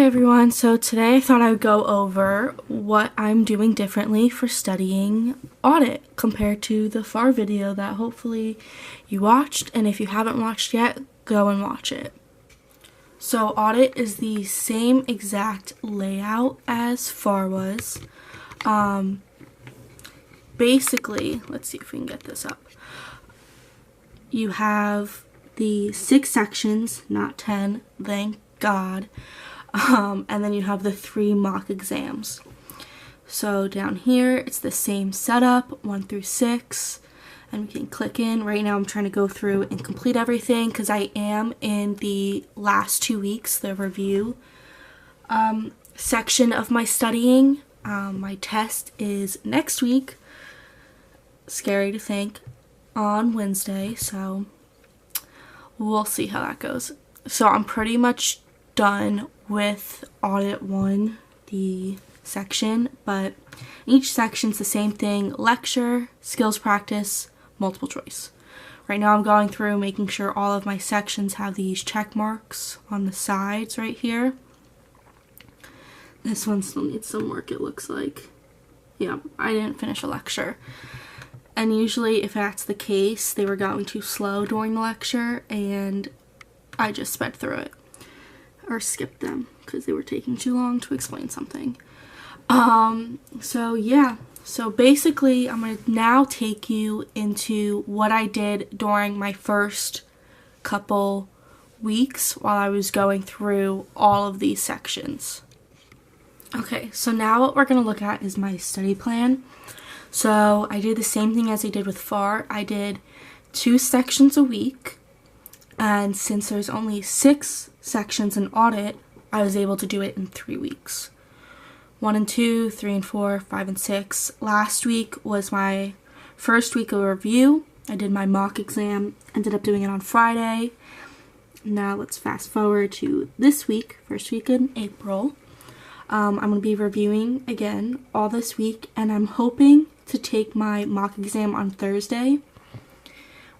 Hi everyone, so today I thought I would go over what I'm doing differently for studying audit compared to the FAR video that hopefully you watched, and if you haven't watched yet, go and watch it. So audit is the same exact layout as FAR was. Basically, let's see if we can get this up. You have the 6 sections, not 10, thank God. And then you have the 3 mock exams. So down here, it's the same setup, 1 through 6, and we can click in. Right now I'm trying to go through and complete everything because I am in the last 2 weeks, the review section of my studying. My test is next week, scary to think, on Wednesday, so we'll see how that goes. So I'm pretty much done with Audit 1, the section, but each section's the same thing: lecture, skills practice, multiple choice. Right now I'm going through making sure all of my sections have these check marks on the sides right here. This one still needs some work, it looks like. Yeah, I didn't finish a lecture. And usually if that's the case, they were going too slow during the lecture and I just sped through it. Or skipped them because they were taking too long to explain something. So yeah, so basically I'm going to now take you into what I did during my first couple weeks while I was going through all of these sections. Okay, so now what we're going to look at is my study plan. So I did the same thing as I did with FAR. I did 2 sections a week. And since there's only 6 sections in audit, I was able to do it in 3 weeks. 1 and 2, 3 and 4, 5 and 6. Last week was my first week of review. I did my mock exam, ended up doing it on Friday. Now let's fast forward to this week, first week in April. I'm going to be reviewing again all this week, and I'm hoping to take my mock exam on Thursday,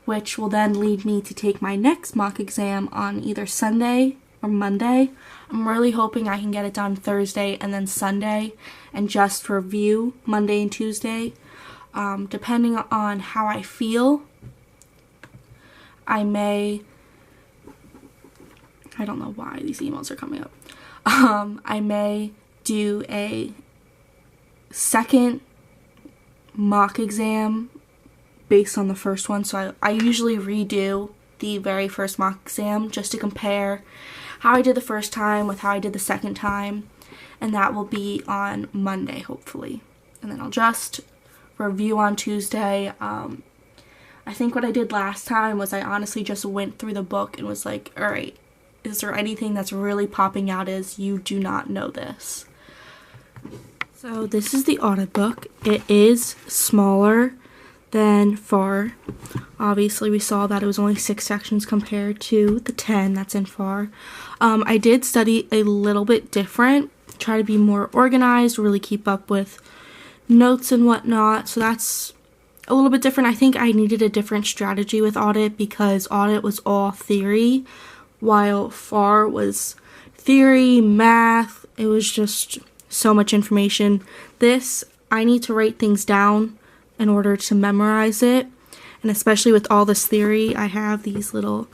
which will then lead me to take my next mock exam on either Sunday or Monday. I'm really hoping I can get it done Thursday and then Sunday and just review Monday and Tuesday. Depending on how I feel, I don't know why these emails are coming up. I may do a second mock exam based on the first one. So I usually redo the very first mock exam just to compare how I did the first time with how I did the second time, and that will be on Monday hopefully, and then I'll just review on Tuesday. I think what I did last time was I honestly just went through the book and was like, alright, is there anything that's really popping out as you do not know this? So this is the audit book. It is smaller than FAR. Obviously we saw that it was only 6 sections compared to the 10 that's in FAR. I did study a little bit different, try to be more organized, really keep up with notes and whatnot, so that's a little bit different. I think I needed a different strategy with audit because audit was all theory while FAR was theory, math. It was just so much information. This, I need to write things down in order to memorize it, and especially with all this theory, I have these little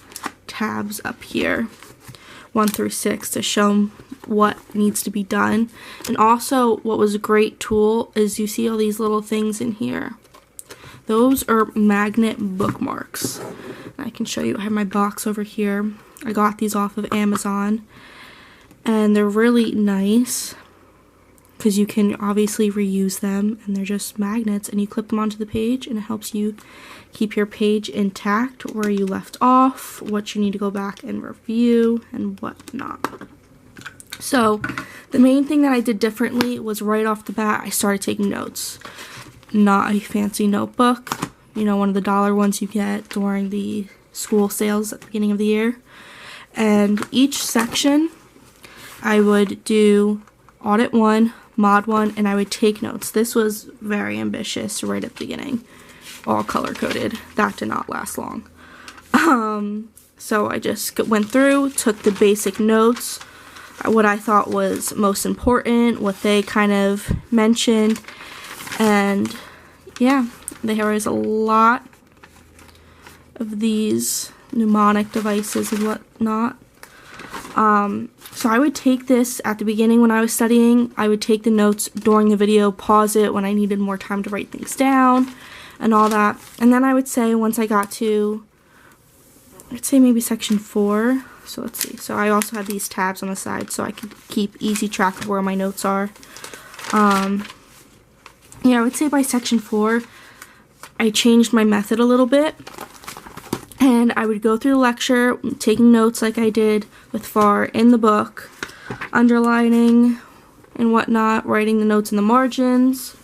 tabs up here, 1 through 6, to show what needs to be done. And also what was a great tool is you see all these little things in here. Those are magnet bookmarks. I can show you, I have my box over here. I got these off of Amazon and they're really nice because you can obviously reuse them, and they're just magnets and you clip them onto the page and it helps you keep your page intact where you left off, what you need to go back and review and whatnot. So the main thing that I did differently was right off the bat I started taking notes. Not a fancy notebook, you know, one of the dollar ones you get during the school sales at the beginning of the year. And each section I would do Audit 1, Mod 1, and I would take notes. This was very ambitious right at the beginning. All color-coded. That did not last long. So I just went through, took the basic notes, what I thought was most important, what they kind of mentioned, and yeah, there is a lot of these mnemonic devices and whatnot. So I would take this at the beginning when I was studying. I would take the notes during the video, pause it when I needed more time to write things down and all that. And then I would say once I got to, I'd say maybe section 4. So let's see. So I also had these tabs on the side so I could keep easy track of where my notes are. Yeah, I would say by section 4, I changed my method a little bit. And I would go through the lecture, taking notes like I did with FAR in the book, underlining and whatnot, writing the notes in the margins,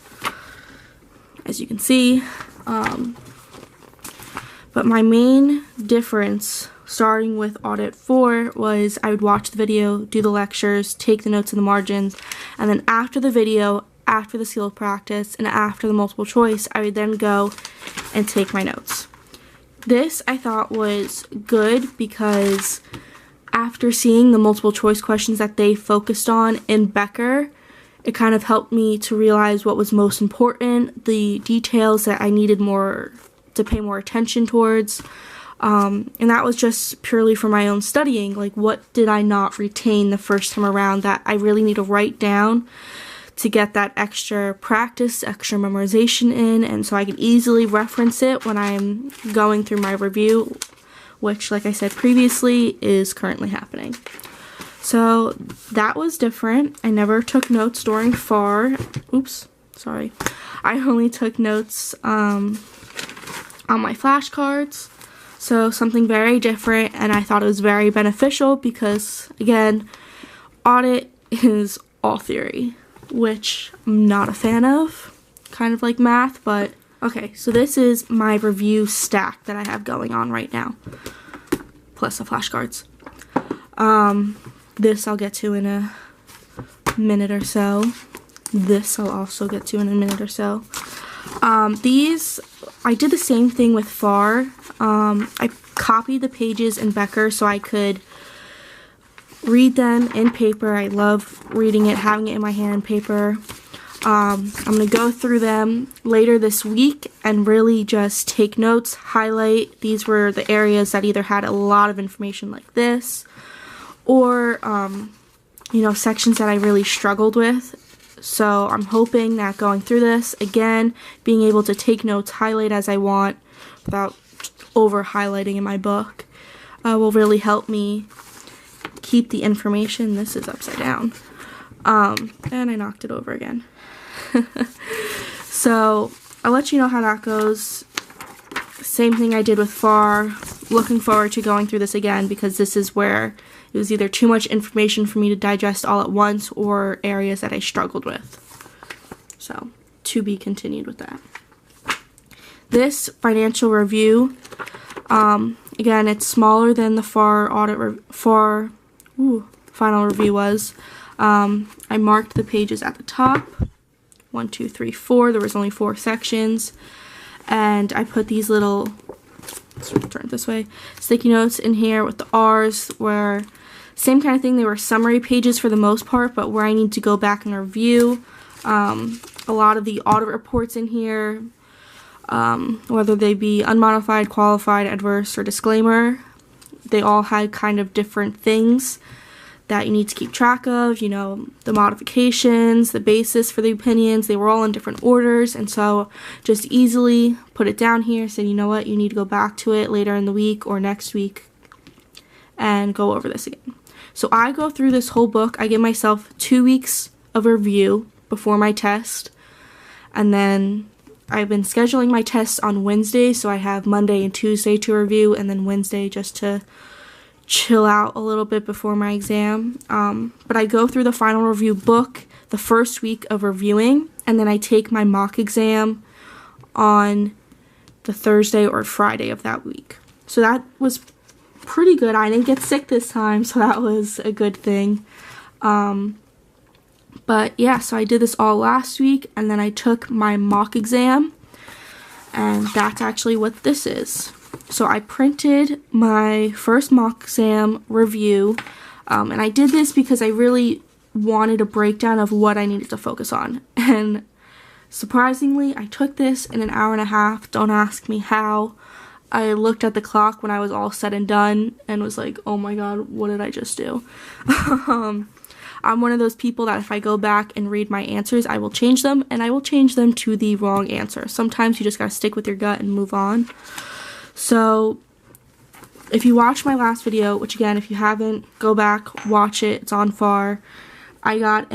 as you can see. But my main difference, starting with Audit 4, was I would watch the video, do the lectures, take the notes in the margins, and then after the video, after the skill practice, and after the multiple choice, I would then go and take my notes. This I thought was good because after seeing the multiple choice questions that they focused on in Becker, it kind of helped me to realize what was most important, the details that I needed more to pay more attention towards, and that was just purely for my own studying. Like, what did I not retain the first time around that I really need to write down to get that extra practice, extra memorization in, and so I can easily reference it when I'm going through my review, which, like I said previously, is currently happening. So that was different. I never took notes during FAR. Oops, sorry. I only took notes on my flashcards. So something very different, and I thought it was very beneficial because, again, audit is all theory, which I'm not a fan of, kind of like math, but okay, so this is my review stack that I have going on right now, plus the flashcards. This I'll get to in a minute or so. This I'll also get to in a minute or so. These, I did the same thing with FAR. I copied the pages in Becker so I could read them in paper. I love reading it, having it in my hand, paper. I'm going to go through them later this week and really just take notes, highlight. These were the areas that either had a lot of information like this, or, you know, sections that I really struggled with. So I'm hoping that going through this, again, being able to take notes, highlight as I want without over-highlighting in my book, will really help me keep the information. This is upside down. And I knocked it over again. So I'll let you know how that goes. Same thing I did with FAR. Looking forward to going through this again because this is where it was either too much information for me to digest all at once or areas that I struggled with. So to be continued with that. This financial review, again, it's smaller than the FAR final review was. I marked the pages at the top. 1, 2, 3, 4. There was only 4 sections. And I put these little, let's turn it this way, sticky notes in here with the R's, where same kind of thing. They were summary pages for the most part, but where I need to go back and review. A lot of the audit reports in here, whether they be unmodified, qualified, adverse, or disclaimer, they all had kind of different things that you need to keep track of, you know, the modifications, the basis for the opinions, they were all in different orders, and so just easily put it down here, say, you know what, you need to go back to it later in the week or next week and go over this again. So I go through this whole book. I give myself 2 weeks of review before my test, and then I've been scheduling my tests on Wednesday, so I have Monday and Tuesday to review, and then Wednesday just to chill out a little bit before my exam. But I go through the final review book the first week of reviewing, and then I take my mock exam on the Thursday or Friday of that week. So that was pretty good. I didn't get sick this time, so that was a good thing. But yeah, so I did this all last week, and then I took my mock exam, and that's actually what this is. So I printed my first mock exam review. And I did this because I really wanted a breakdown of what I needed to focus on. And surprisingly, I took this in an hour and a half. Don't ask me how. I looked at the clock when I was all said and done and was like, oh my god, what did I just do? I'm one of those people that if I go back and read my answers, I will change them, and I will change them to the wrong answer. Sometimes you just gotta stick with your gut and move on. So if you watched my last video, which again, if you haven't, go back, watch it. It's on FAR. I got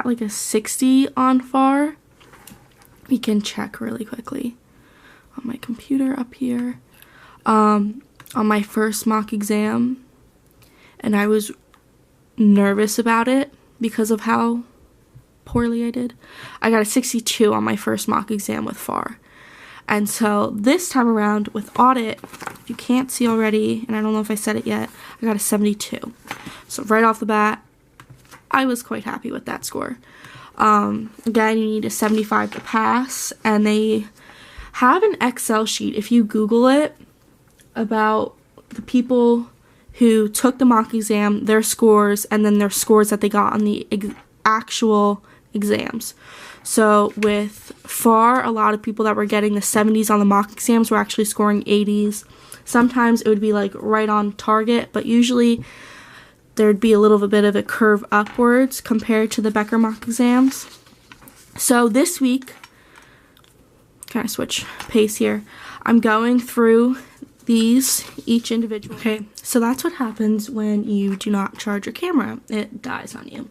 like a 60 on FAR. We can check really quickly on my computer up here. On my first mock exam, and I was nervous about it because of how poorly I did. I got a 62 on my first mock exam with FAR. And so this time around with audit, if you can't see already, and I don't know if I said it yet, I got a 72. So right off the bat, I was quite happy with that score. Again, you need a 75 to pass, and they have an Excel sheet, if you Google it, about the people who took the mock exam, their scores, and then their scores that they got on the actual exams. So with FAR, a lot of people that were getting the 70s on the mock exams were actually scoring 80s. Sometimes it would be like right on target, but usually there'd be a little bit of a curve upwards compared to the Becker mock exams. So this week, kind of switch pace here, I'm going through these each individual. Okay, so that's what happens when you do not charge your camera. It dies on you.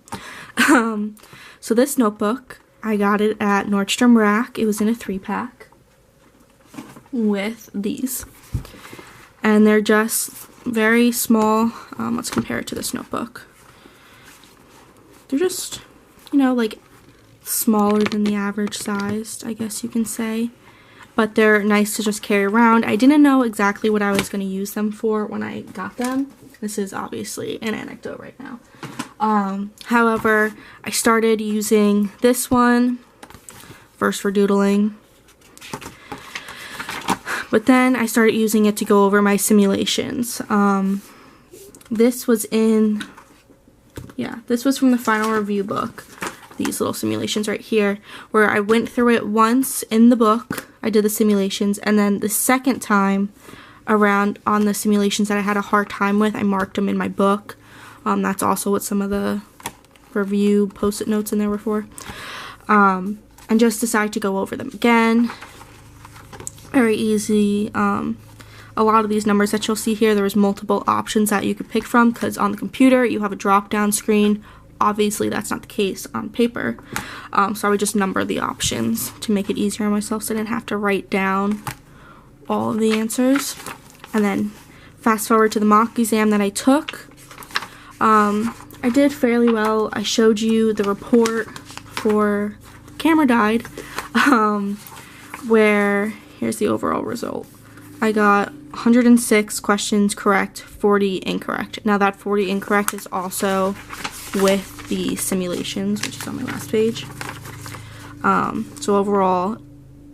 So this notebook, I got it at Nordstrom Rack. It was in a 3-pack with these. And they're just very small. Let's compare it to this notebook. They're just, you know, like smaller than the average sized, I guess you can say. But they're nice to just carry around. I didn't know exactly what I was going to use them for when I got them. This is obviously an anecdote right now. However, I started using this one first for doodling. But then I started using it to go over my simulations. This was from the final review book. These little simulations right here, where I went through it once in the book. I did the simulations, and then the second time around on the simulations that I had a hard time with, I marked them in my book. That's also what some of the review post-it notes in there were for. And just decided to go over them again. Very easy. A lot of these numbers that you'll see here, there was multiple options that you could pick from, because on the computer you have a drop-down screen. Obviously that's not the case on paper, so I would just number the options to make it easier on myself so I didn't have to write down all of the answers. And then fast forward to the mock exam that I took. I did fairly well. I showed you the report for Camera Died, where here's the overall result. I got 106 questions correct, 40 incorrect. Now that 40 incorrect is also with the simulations, which is on my last page. So overall,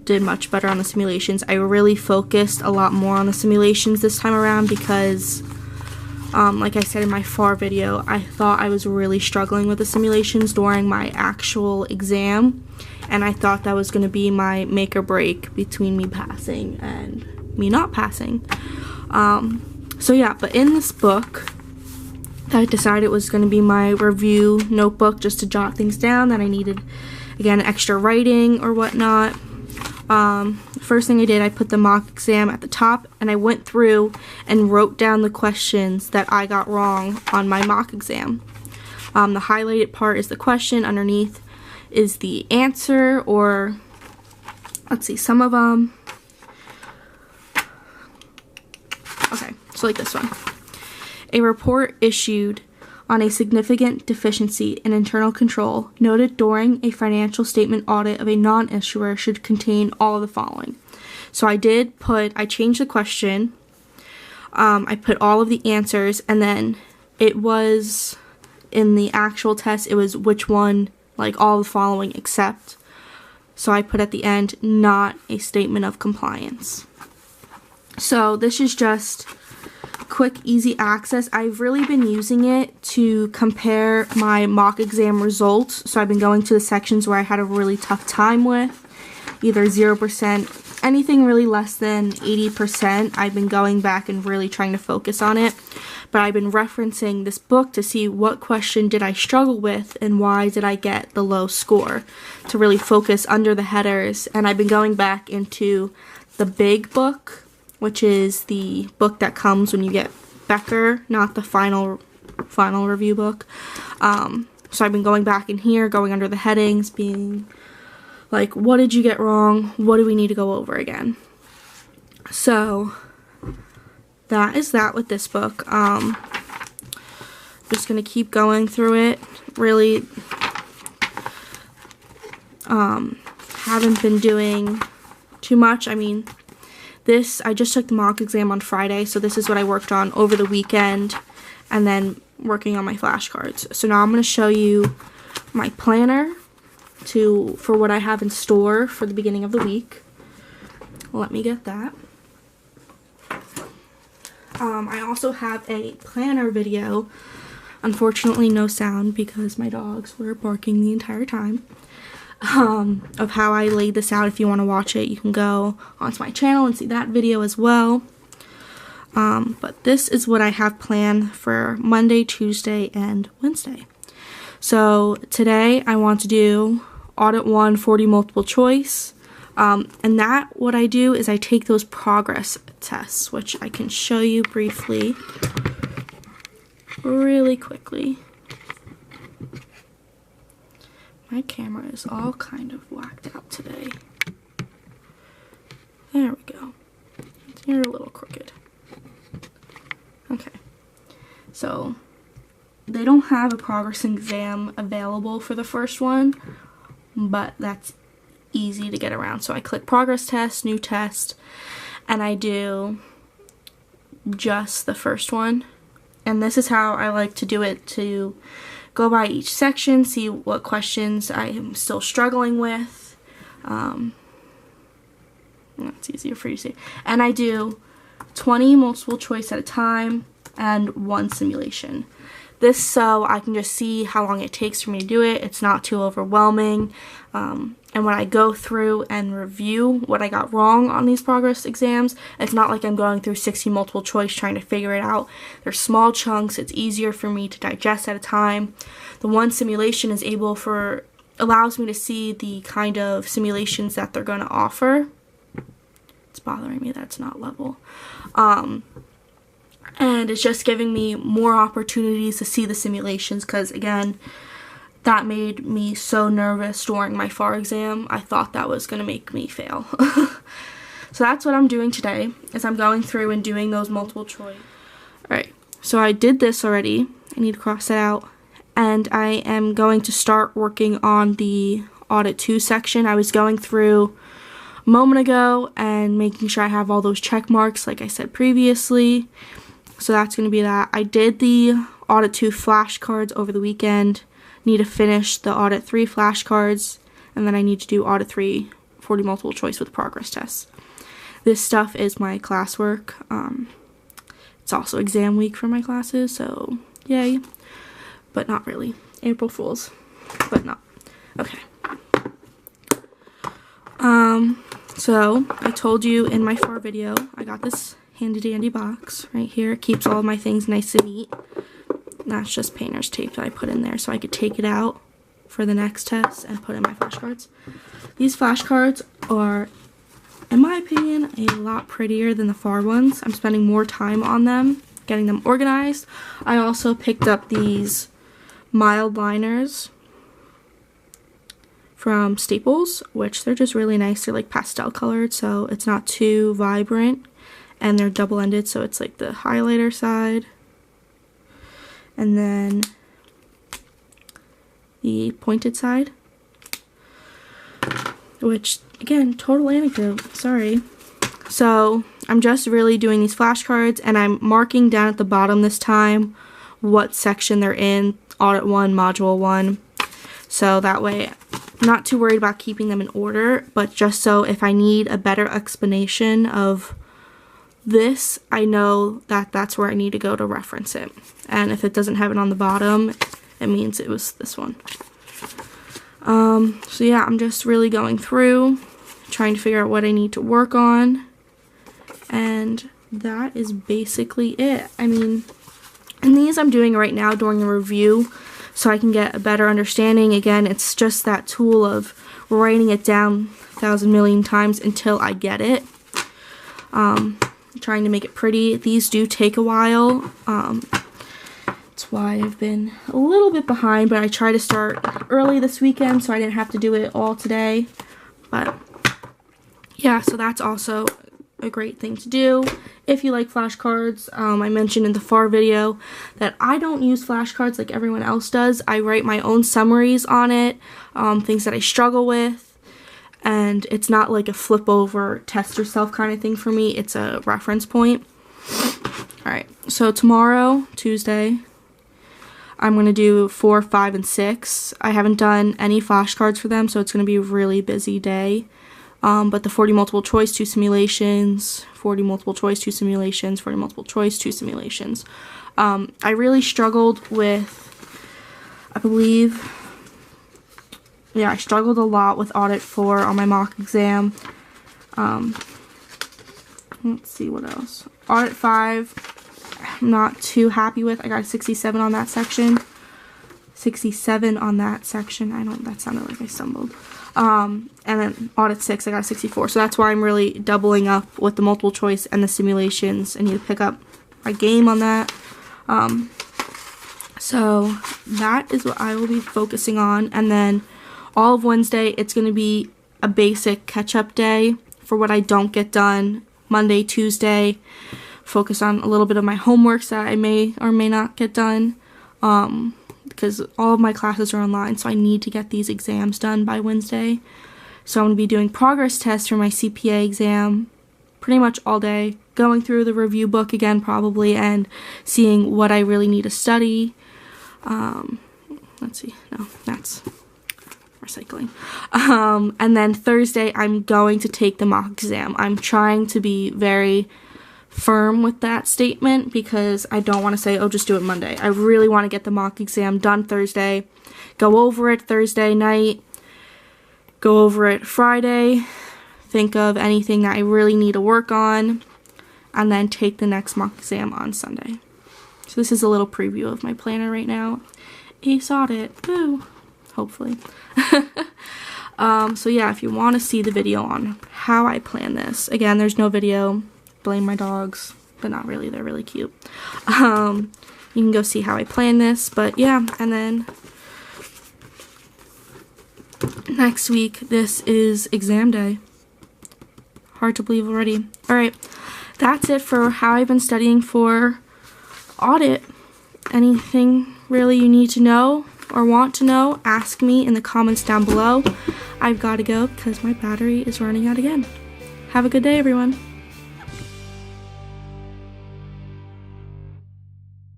did much better on the simulations. I really focused a lot more on the simulations this time around because, like I said in my FAR video, I thought I was really struggling with the simulations during my actual exam, and I thought that was going to be my make or break between me passing and me not passing. So yeah, but in this book, I decided it was going to be my review notebook, just to jot things down that I needed, again, extra writing or whatnot. First thing I did, I put the mock exam at the top, and I went through and wrote down the questions that I got wrong on my mock exam. The highlighted part is the question, underneath is the answer, or let's see, some of them. Okay, so like this one. A report issued on a significant deficiency in internal control noted during a financial statement audit of a non-issuer should contain all of the following. So I changed the question, I put all of the answers, and then it was, in the actual test, it was which one, like all the following except. So I put at the end, not a statement of compliance. So this is just quick, easy access. I've really been using it to compare my mock exam results. So I've been going to the sections where I had a really tough time with, either 0%, anything really less than 80%. I've been going back and really trying to focus on it. But I've been referencing this book to see what question did I struggle with and why did I get the low score, to really focus under the headers. And I've been going back into the big book, which is the book that comes when you get Becker, not the final review book. So I've been going back in here, going under the headings, being like, what did you get wrong? What do we need to go over again? So that is that with this book. Just gonna keep going through it. Really haven't been doing too much. I mean, I just took the mock exam on Friday, so this is what I worked on over the weekend, and then working on my flashcards. So now I'm going to show you my planner for what I have in store for the beginning of the week. Let me get that. I also have a planner video. Unfortunately, no sound because my dogs were barking the entire time. Of how I laid this out. If you want to watch it, you can go onto my channel and see that video as well. But this is what I have planned for Monday, Tuesday, and Wednesday. So today I want to do Audit 1 40 multiple choice. And what I do is I take those progress tests, which I can show you briefly, really quickly. My camera is all kind of whacked out today. There we go. You're a little crooked. Okay. So, they don't have a progress exam available for the first one, but that's easy to get around. So I click progress test, new test, and I do just the first one. And this is how I like to do it, to go by each section, see what questions I am still struggling with. That's easier for you to see. And I do 20 multiple choice at a time and 1 simulation. This so I can just see how long it takes for me to do it. It's not too overwhelming. And when I go through and review what I got wrong on these progress exams, it's not like I'm going through 60 multiple choice trying to figure it out. They're small chunks. It's easier for me to digest at a time. The 1 simulation allows me to see the kind of simulations that they're going to offer. It's bothering me that it's not level. And it's just giving me more opportunities to see the simulations, because again, that made me so nervous during my FAR exam. I thought that was going to make me fail. So that's what I'm doing today, is I'm going through and doing those multiple choice. Alright, so I did this already. I need to cross it out. And I am going to start working on the Audit 2 section. I was going through a moment ago and making sure I have all those check marks like I said previously. So that's going to be that. I did the Audit 2 flashcards over the weekend. Need to finish the Audit 3 flashcards, and then I need to do Audit 3 40 multiple choice with progress tests. This stuff is my classwork. It's also exam week for my classes, so yay. But not really. April Fools. But not. Okay. So I told you in my FAR video, I got this handy dandy box right here. It keeps all of my things nice and neat. And that's just painter's tape that I put in there so I could take it out for the next test and put in my flashcards. These flashcards are, in my opinion, a lot prettier than the FAR ones. I'm spending more time on them, getting them organized. I also picked up these mild liners from Staples, which they're just really nice. They're like pastel colored, so it's not too vibrant, and they're double-ended, so it's like the highlighter side and then the pointed side, which again, total anecdote, sorry. So I'm just really doing these flashcards, and I'm marking down at the bottom this time what section they're in, Audit 1, Module 1, so that way I'm not too worried about keeping them in order, but just so if I need a better explanation of this, I know that that's where I need to go to reference it. And if it doesn't have it on the bottom, it means it was this one. So yeah, I'm just really going through, trying to figure out what I need to work on. And that is basically it. I mean, and these I'm doing right now during the review so I can get a better understanding. Again, it's just that tool of writing it down 1,000 million times until I get it. Trying to make it pretty. These do take a while. That's why I've been a little bit behind, but I try to start early this weekend so I didn't have to do it all today. But yeah, so that's also a great thing to do if you like flashcards. I mentioned in the FAR video that I don't use flashcards like everyone else does. I write my own summaries on it, things that I struggle with. And it's not like a flip over, test yourself kind of thing for me. It's a reference point. Alright, so tomorrow, Tuesday, I'm going to do 4, 5, and 6. I haven't done any flashcards for them, so it's going to be a really busy day. But the 40 multiple choice, 2 simulations, 40 multiple choice, 2 simulations, 40 multiple choice, 2 simulations. I really struggled with, I believe... Yeah, I struggled a lot with Audit 4 on my mock exam. Let's see what else. Audit 5, I'm not too happy with. I got a 67 on that section. 67 on that section. That sounded like I stumbled. And then Audit 6, I got a 64. So that's why I'm really doubling up with the multiple choice and the simulations. I need to pick up my game on that. So that is what I will be focusing on. And then all of Wednesday, it's going to be a basic catch-up day for what I don't get done. Monday, Tuesday, focus on a little bit of my homeworks that I may or may not get done. Because all of my classes are online, so I need to get these exams done by Wednesday. So I'm going to be doing progress tests for my CPA exam pretty much all day. Going through the review book again probably and seeing what I really need to study. Let's see. No, that's... recycling. And then Thursday I'm going to take the mock exam. I'm trying to be very firm with that statement because I don't want to say, oh, just do it Monday. I really want to get the mock exam done Thursday, go over it Thursday night, go over it Friday, think of anything that I really need to work on, and then take the next mock exam on Sunday. So this is a little preview of my planner right now. Ace audit, woo! Hopefully. So yeah, if you want to see the video on how I plan this, again, there's no video, blame my dogs, but not really, they're really cute. You can go see how I plan this, but yeah, and then next week, this is exam day. Hard to believe already. Alright, that's it for how I've been studying for audit. Anything really you need to know or want to know, ask me in the comments down below. I've got to go because my battery is running out again. Have a good day, everyone.